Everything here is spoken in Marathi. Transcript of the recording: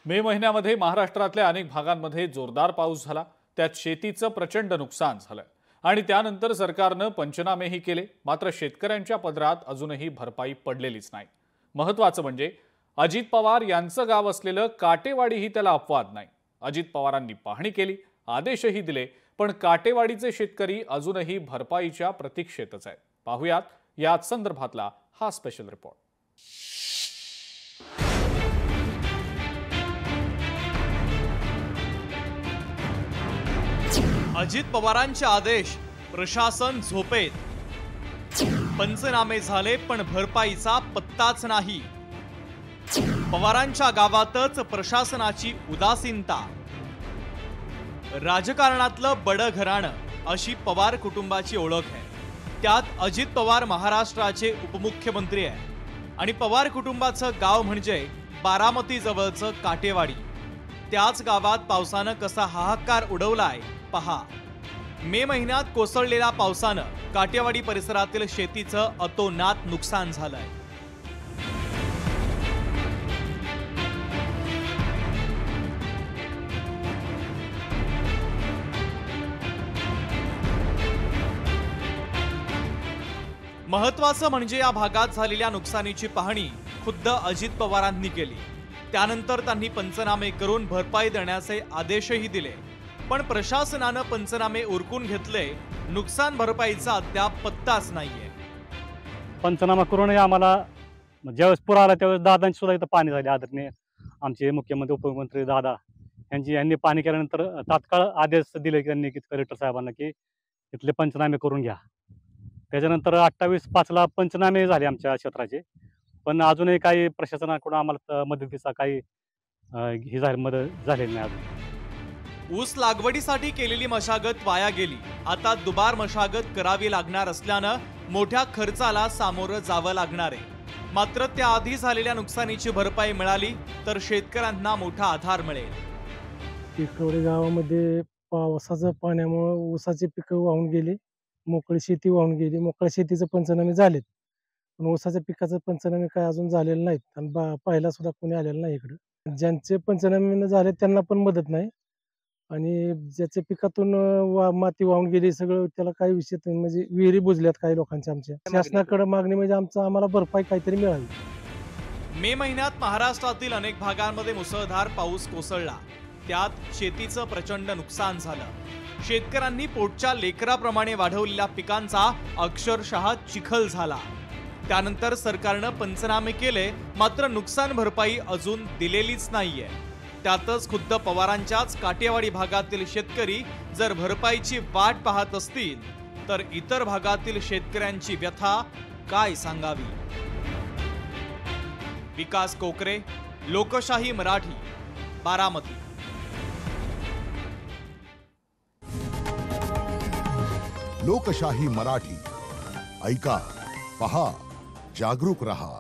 मे महिन्यामध्ये महाराष्ट्रातल्या अनेक भागांमध्ये जोरदार पाऊस झाला। त्यात शेतीचं प्रचंड नुकसान झालं आणि त्यानंतर सरकारनं पंचनामेही केले, मात्र शेतकऱ्यांच्या पदरात अजूनही भरपाई पडलेलीच नाही। महत्त्वाचं म्हणजे अजित पवार यांचं गाव असलेलं काटेवाडी ही त्याला अपवाद नाही। अजित पवारांनी पाहणी केली, आदेशही दिले, पण काटेवाडीचे शेतकरी अजूनही भरपाईच्या प्रतीक्षेतच आहेत। पाहूयात या संदर्भातला हा स्पेशल रिपोर्ट। अजित पवारांचे आदेश, प्रशासन झोपेत। पंचनामे झाले पण भरपाईचा पत्ताच नाही। पवारांच्या गावातच प्रशासनाची उदासीनता। राजकारणातलं बडं घराणं अशी पवार कुटुंबाची ओळख आहे। त्यात अजित पवार महाराष्ट्राचे उपमुख्यमंत्री आहे आणि पवार कुटुंबाचं गाव म्हणजे बारामती जवळचं काटेवाडी। त्याच गावात पावसानं कसा हाहाकार उडवलाय पहा। मे महिन्यात कोसळलेल्या पावसानं काटेवाडी परिसरातील शेतीचं अतोनात नुकसान झालंय। महत्त्वाचं म्हणजे या भागात झालेल्या नुकसानीची पाहणी खुद्द अजित पवारांनी केली। त्यानंतर त्यांनी पंचनामे करून भरपाई देण्याचे आदेशही दिले, पण प्रशासनानं पंचनामे उरकून घेतले, नुकसान भरपाईचा अद्याप पत्ताच नाहीये। पंचनामा करूनही आम्हाला ज्यावेळेस पूर आला त्यावेळेस दादांची सुद्धा इथं पाणी झाले। आदरणीय आमचे मुख्यमंत्री उपमुख्यमंत्री दादा यांनी पाणी केल्यानंतर तात्काळ आदेश दिले की त्यांनी कलेक्टर साहेबांना की इथले पंचनामे करून घ्या। त्याच्यानंतर 28/5ला पंचनामे झाले आमच्या क्षेत्राचे, पण अजूनही काही प्रशासनाकडून आम्हाला मदतीचा काही मदत झालेली नाही अजून। ऊस लागवडीसाठी केलेली मशागत वाया गेली। आता दुबार मशागत करावी लागणार असल्यानं मोठ्या खर्चाला सामोरं जावं लागणार आहे। मात्र त्याआधी झालेल्या नुकसानीची भरपाई मिळाली तर शेतकऱ्यांना मोठा आधार मिळेल। पिकवडे गावामध्ये पावसाच्या पाण्यामुळे ऊसाची पिकं वाहून गेली, मोकळी शेती वाहून गेली। मोकळ्या शेतीचे पंचनामे झालेत, पण ऊसाच्या पिकाचं पंचनामे काय अजून झालेलं नाहीत आणि पाहायला सुद्धा कोणी आलेलं नाही इकडे। ज्यांचे पंचनामे झाले त्यांना पण मदत नाही आणि ज्याच्या पिकातून माती वाहून गेली सगळं, त्याला काही विषय म्हणजे विहिरी बुजल्यात काही लोकांच्या। आमच्या शासनाकडे मागणी म्हणजे आम्हाला भरपाई काहीतरी मिळावी। मे महिन्यात महाराष्ट्रातील अनेक भागांमध्ये मुसळधार पाऊस कोसळला। त्यात शेतीचं प्रचंड नुकसान झालं। शेतकऱ्यांनी पोटच्या लेकराप्रमाणे वाढवलेल्या पिकांचा अक्षरशः चिखल झाला। त्यानंतर सरकारनं पंचनामे केले, मात्र नुकसान भरपाई अजून दिलेलीच नाहीये। त्यातच खुद्द पवारांच्याच काटेवाडी भागातील शेतकरी जर भरपाईची वाट पाहत असतील तर इतर भागातील शेतकऱ्यांची व्यथा काय सांगावी। विकास कोकरे, लोकशाही मराठी, बारामती। लोकशाही मराठी ऐका, पहा, जागरूक रहा।